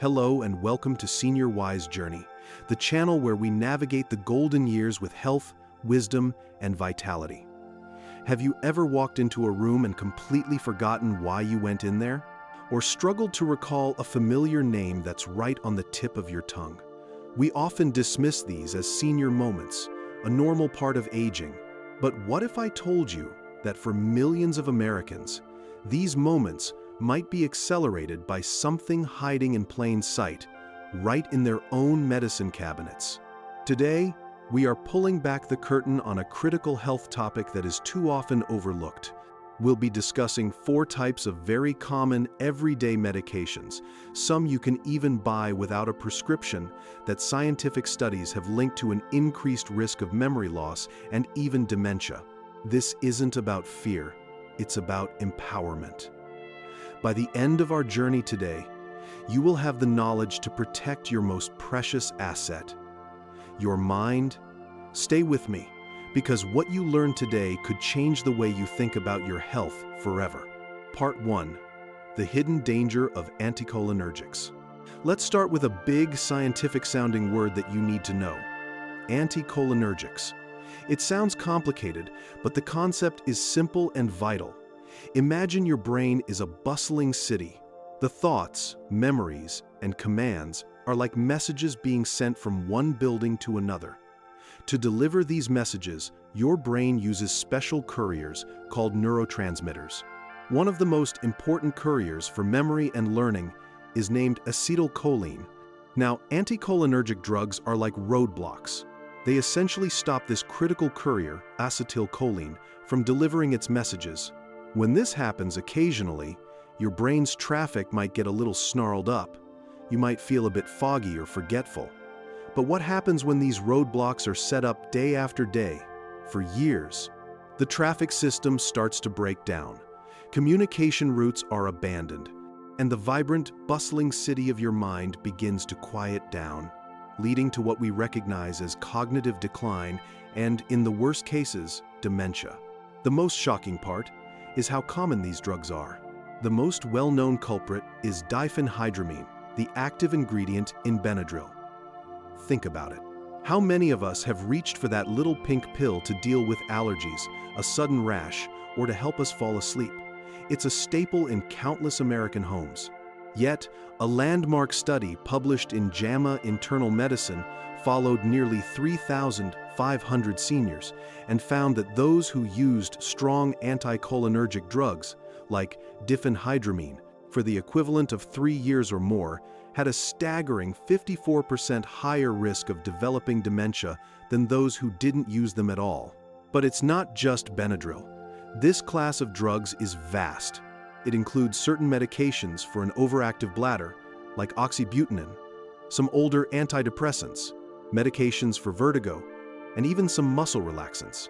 Hello and welcome to Senior Wise Journey, the channel where we navigate the golden years with health, wisdom, and vitality. Have you ever walked into a room and completely forgotten why you went in there? Or struggled to recall a familiar name that's right on the tip of your tongue? We often dismiss these as senior moments, a normal part of aging. But what if I told you that for millions of Americans, these moments might be accelerated by something hiding in plain sight, right in their own medicine cabinets? Today, we are pulling back the curtain on a critical health topic that is too often overlooked. We'll be discussing 4 types of very common, everyday medications, some you can even buy without a prescription, that scientific studies have linked to an increased risk of memory loss and even dementia. This isn't about fear, it's about empowerment. By the end of our journey today, you will have the knowledge to protect your most precious asset, your mind. Stay with me, because what you learn today could change the way you think about your health forever. Part 1. The hidden danger of anticholinergics. Let's start with a big scientific-sounding word that you need to know: anticholinergics. It sounds complicated, but the concept is simple and vital. Imagine your brain is a bustling city. The thoughts, memories, and commands are like messages being sent from one building to another. To deliver these messages, your brain uses special couriers called neurotransmitters. One of the most important couriers for memory and learning is named acetylcholine. Now, anticholinergic drugs are like roadblocks. They essentially stop this critical courier, acetylcholine, from delivering its messages. When this happens occasionally, your brain's traffic might get a little snarled up. You might feel a bit foggy or forgetful. But what happens when these roadblocks are set up day after day, for years? The traffic system starts to break down. Communication routes are abandoned, and the vibrant, bustling city of your mind begins to quiet down, leading to what we recognize as cognitive decline and, in the worst cases, dementia. The most shocking part is how common these drugs are. The most well-known culprit is diphenhydramine, the active ingredient in Benadryl. Think about it. How many of us have reached for that little pink pill to deal with allergies, a sudden rash, or to help us fall asleep? It's a staple in countless American homes. Yet, a landmark study published in JAMA Internal Medicine followed nearly 3,500 seniors and found that those who used strong anticholinergic drugs, like diphenhydramine, for the equivalent of 3 years or more, had a staggering 54% higher risk of developing dementia than those who didn't use them at all. But it's not just Benadryl. This class of drugs is vast. It includes certain medications for an overactive bladder, like oxybutynin, some older antidepressants, medications for vertigo, and even some muscle relaxants.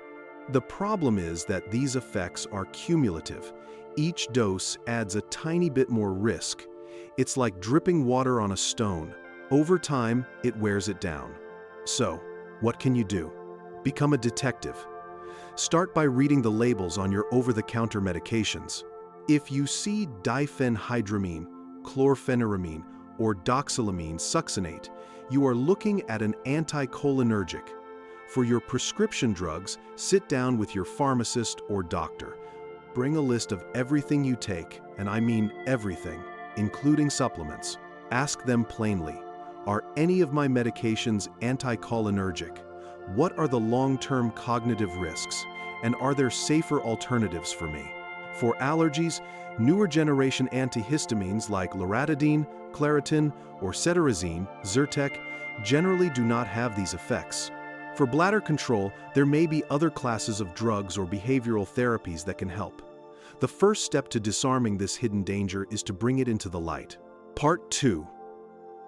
The problem is that these effects are cumulative. Each dose adds a tiny bit more risk. It's like dripping water on a stone. Over time, it wears it down. So, what can you do? Become a detective. Start by reading the labels on your over-the-counter medications. If you see diphenhydramine, chlorpheniramine, or doxylamine succinate, you are looking at an anticholinergic. For your prescription drugs, sit down with your pharmacist or doctor. Bring a list of everything you take, and I mean everything, including supplements. Ask them plainly, are any of my medications anticholinergic? What are the long-term cognitive risks? And are there safer alternatives for me? For allergies, newer generation antihistamines like loratadine, Claritin, or cetirizine, Zyrtec, generally do not have these effects. For bladder control, there may be other classes of drugs or behavioral therapies that can help. The first step to disarming this hidden danger is to bring it into the light. Part 2.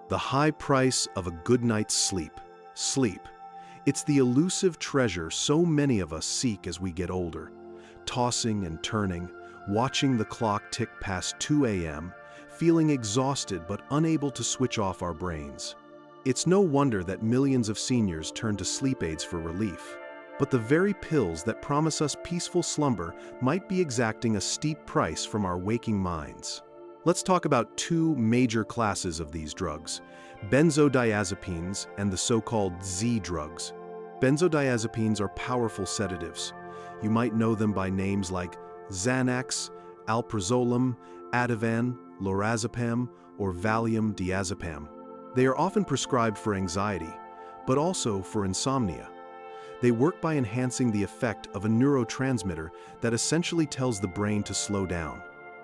The high price of a good night's sleep. Sleep. It's the elusive treasure so many of us seek as we get older. Tossing and turning, watching the clock tick past 2 a.m., feeling exhausted but unable to switch off our brains. It's no wonder that millions of seniors turn to sleep aids for relief. But the very pills that promise us peaceful slumber might be exacting a steep price from our waking minds. Let's talk about two major classes of these drugs: benzodiazepines and the so-called Z drugs. Benzodiazepines are powerful sedatives. You might know them by names like Xanax, alprazolam, Ativan, lorazepam, or Valium diazepam. They are often prescribed for anxiety, but also for insomnia. They work by enhancing the effect of a neurotransmitter that essentially tells the brain to slow down.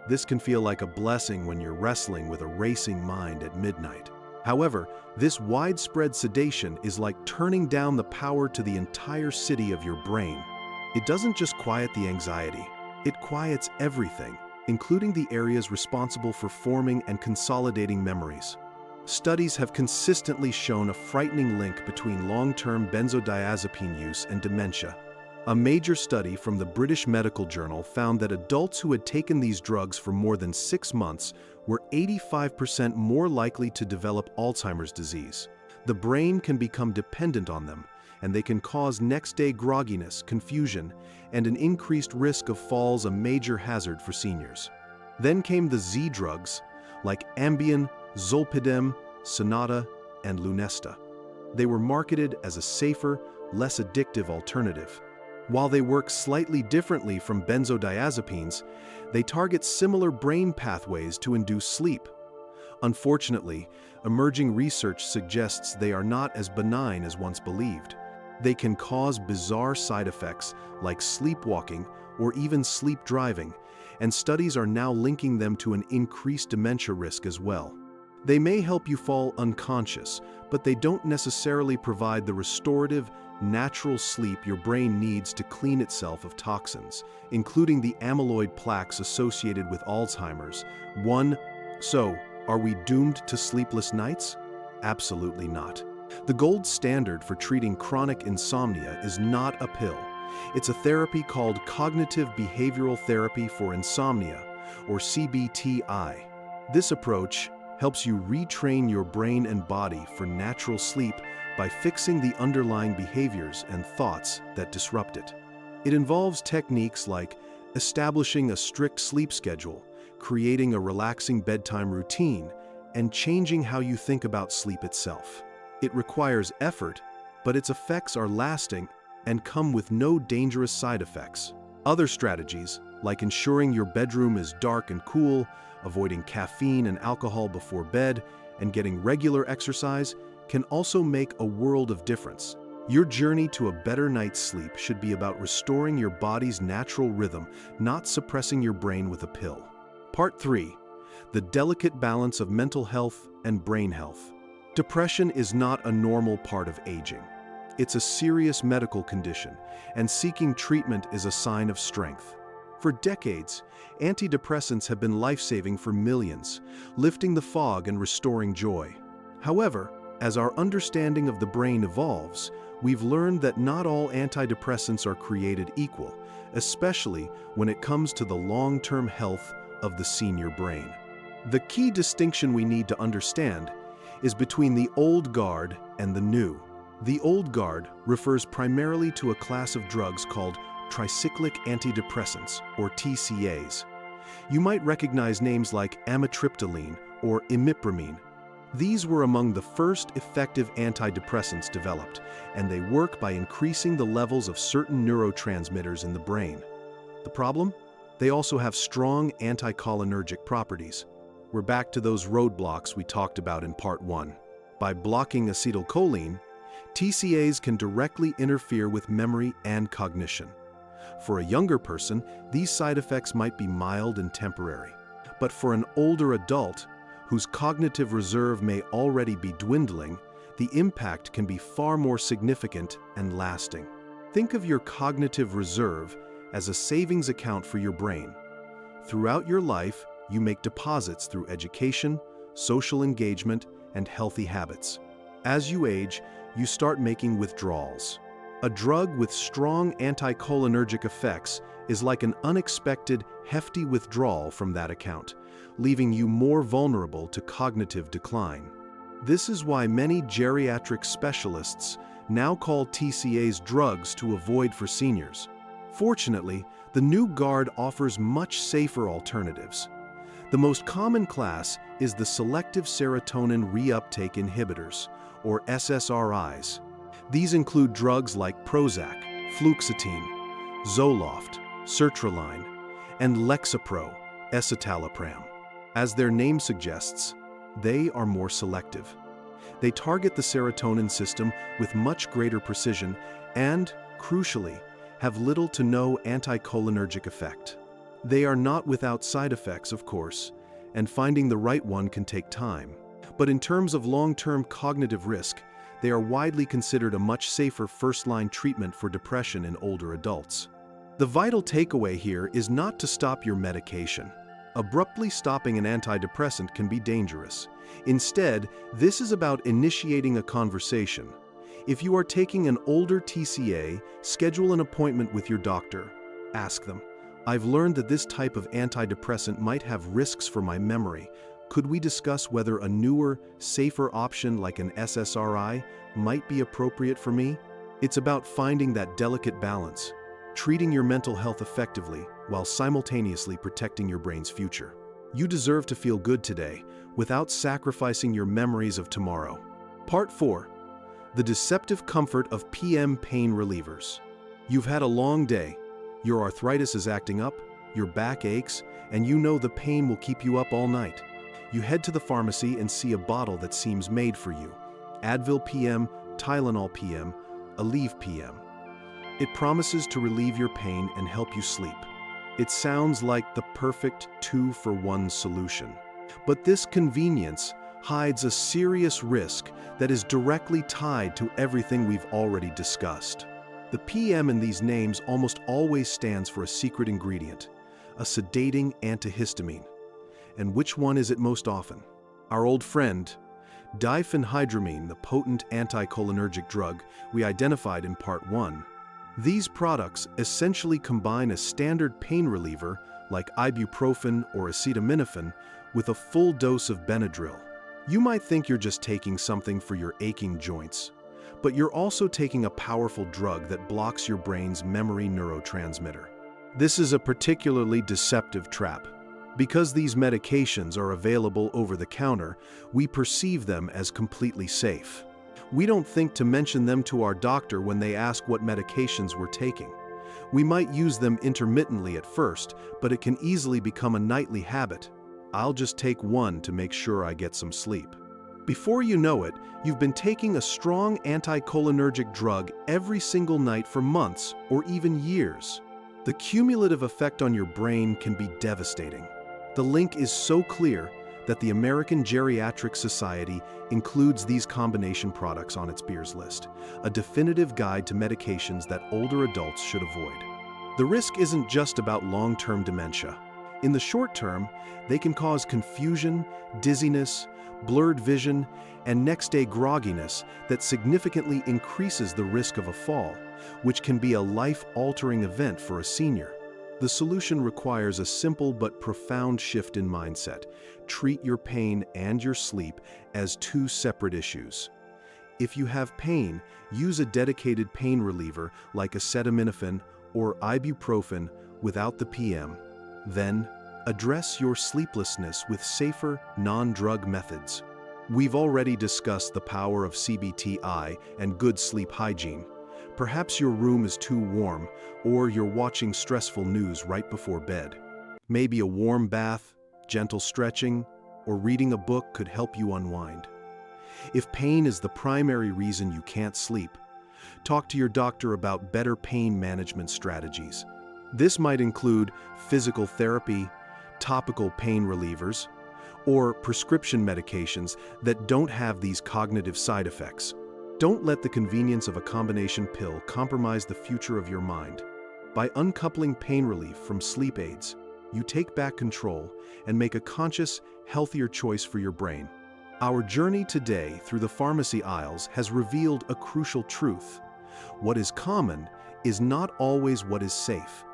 This can feel like a blessing when you're wrestling with a racing mind at midnight. However, this widespread sedation is like turning down the power to the entire city of your brain. It doesn't just quiet the anxiety, it quiets everything, including the areas responsible for forming and consolidating memories. Studies have consistently shown a frightening link between long-term benzodiazepine use and dementia. A major study from the British Medical Journal found that adults who had taken these drugs for more than 6 months were 85% more likely to develop Alzheimer's disease. The brain can become dependent on them, and they can cause next-day grogginess, confusion, and an increased risk of falls, a major hazard for seniors. Then came the Z drugs, like Ambien, Zolpidem, Sonata, and Lunesta. They were marketed as a safer, less addictive alternative. While they work slightly differently from benzodiazepines, they target similar brain pathways to induce sleep. Unfortunately, emerging research suggests they are not as benign as once believed. They can cause bizarre side effects like sleepwalking or even sleep driving, and studies are now linking them to an increased dementia risk as well. They may help you fall unconscious, but they don't necessarily provide the restorative, natural sleep your brain needs to clean itself of toxins, including the amyloid plaques associated with Alzheimer's. So, are we doomed to sleepless nights? Absolutely not. The gold standard for treating chronic insomnia is not a pill. It's a therapy called cognitive behavioral therapy for insomnia, or CBTI. This approach helps you retrain your brain and body for natural sleep by fixing the underlying behaviors and thoughts that disrupt it. It involves techniques like establishing a strict sleep schedule, creating a relaxing bedtime routine, and changing how you think about sleep itself. It requires effort, but its effects are lasting and come with no dangerous side effects. Other strategies, like ensuring your bedroom is dark and cool, avoiding caffeine and alcohol before bed, and getting regular exercise, can also make a world of difference. Your journey to a better night's sleep should be about restoring your body's natural rhythm, not suppressing your brain with a pill. Part 3. The delicate balance of mental health and brain health. Depression is not a normal part of aging. It's a serious medical condition, and seeking treatment is a sign of strength. For decades, antidepressants have been life-saving for millions, lifting the fog and restoring joy. However, as our understanding of the brain evolves, we've learned that not all antidepressants are created equal, especially when it comes to the long-term health of the senior brain. The key distinction we need to understand is between the old guard and the new. The old guard refers primarily to a class of drugs called tricyclic antidepressants, or TCAs. You might recognize names like amitriptyline or imipramine. These were among the first effective antidepressants developed, and they work by increasing the levels of certain neurotransmitters in the brain. The problem? They also have strong anticholinergic properties. We're back to those roadblocks we talked about in Part 1. By blocking acetylcholine, TCAs can directly interfere with memory and cognition. For a younger person, these side effects might be mild and temporary. But for an older adult, whose cognitive reserve may already be dwindling, the impact can be far more significant and lasting. Think of your cognitive reserve as a savings account for your brain. Throughout your life, you make deposits through education, social engagement, and healthy habits. As you age, you start making withdrawals. A drug with strong anticholinergic effects is like an unexpected, hefty withdrawal from that account, leaving you more vulnerable to cognitive decline. This is why many geriatric specialists now call TCAs drugs to avoid for seniors. Fortunately, the new guard offers much safer alternatives. The most common class is the selective serotonin reuptake inhibitors, or SSRIs. These include drugs like Prozac, fluoxetine, Zoloft, sertraline, and Lexapro, escitalopram. As their name suggests, they are more selective. They target the serotonin system with much greater precision and, crucially, have little to no anticholinergic effect. They are not without side effects, of course, and finding the right one can take time. But in terms of long-term cognitive risk, they are widely considered a much safer first-line treatment for depression in older adults. The vital takeaway here is not to stop your medication. Abruptly stopping an antidepressant can be dangerous. Instead, this is about initiating a conversation. If you are taking an older TCA, schedule an appointment with your doctor. Ask them, "I've learned that this type of antidepressant might have risks for my memory. Could we discuss whether a newer, safer option like an SSRI might be appropriate for me?" It's about finding that delicate balance, treating your mental health effectively while simultaneously protecting your brain's future. You deserve to feel good today without sacrificing your memories of tomorrow. Part 4. The deceptive comfort of PM pain relievers. You've had a long day. Your arthritis is acting up, your back aches, and you know the pain will keep you up all night. You head to the pharmacy and see a bottle that seems made for you. Advil PM, Tylenol PM, Aleve PM. It promises to relieve your pain and help you sleep. It sounds like the perfect 2-for-1 solution. But this convenience hides a serious risk that is directly tied to everything we've already discussed. The PM in these names almost always stands for a secret ingredient, a sedating antihistamine. And which one is it most often? Our old friend, diphenhydramine, the potent anticholinergic drug we identified in Part 1. These products essentially combine a standard pain reliever like ibuprofen or acetaminophen with a full dose of Benadryl. You might think you're just taking something for your aching joints, but you're also taking a powerful drug that blocks your brain's memory neurotransmitter. This is a particularly deceptive trap. Because these medications are available over the counter, we perceive them as completely safe. We don't think to mention them to our doctor when they ask what medications we're taking. We might use them intermittently at first, but it can easily become a nightly habit. I'll just take one to make sure I get some sleep. Before you know it, you've been taking a strong anticholinergic drug every single night for months or even years. The cumulative effect on your brain can be devastating. The link is so clear that the American Geriatric Society includes these combination products on its beers list, a definitive guide to medications that older adults should avoid. The risk isn't just about long-term dementia. In the short term, they can cause confusion, dizziness, blurred vision, and next-day grogginess that significantly increases the risk of a fall, which can be a life-altering event for a senior. The solution requires a simple but profound shift in mindset. Treat your pain and your sleep as two separate issues. If you have pain, use a dedicated pain reliever like acetaminophen or ibuprofen without the PM. Then, address your sleeplessness with safer, non-drug methods. We've already discussed the power of CBTI and good sleep hygiene. Perhaps your room is too warm, or you're watching stressful news right before bed. Maybe a warm bath, gentle stretching, or reading a book could help you unwind. If pain is the primary reason you can't sleep, talk to your doctor about better pain management strategies. This might include physical therapy, topical pain relievers, or prescription medications that don't have these cognitive side effects. Don't let the convenience of a combination pill compromise the future of your mind. By uncoupling pain relief from sleep aids, you take back control and make a conscious, healthier choice for your brain. Our journey today through the pharmacy aisles has revealed a crucial truth. What is common is not always what is safe,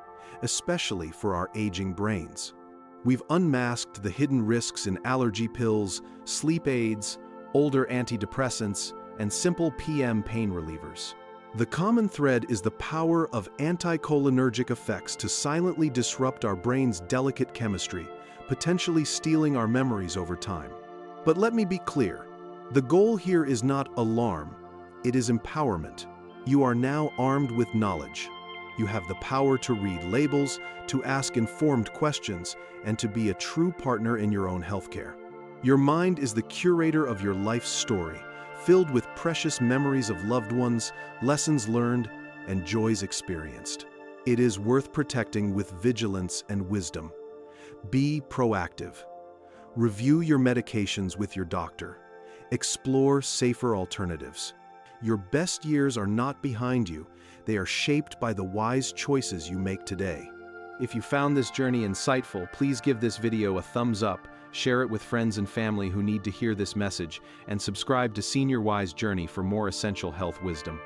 especially for our aging brains. We've unmasked the hidden risks in allergy pills, sleep aids, older antidepressants, and simple PM pain relievers. The common thread is the power of anticholinergic effects to silently disrupt our brain's delicate chemistry, potentially stealing our memories over time. But let me be clear, the goal here is not alarm, it is empowerment. You are now armed with knowledge. You have the power to read labels, to ask informed questions, and to be a true partner in your own healthcare. Your mind is the curator of your life's story, filled with precious memories of loved ones, lessons learned, and joys experienced. It is worth protecting with vigilance and wisdom. Be proactive. Review your medications with your doctor. Explore safer alternatives. Your best years are not behind you. They are shaped by the wise choices you make today. If you found this journey insightful, please give this video a thumbs up, share it with friends and family who need to hear this message, and subscribe to Senior Wise Journey for more essential health wisdom.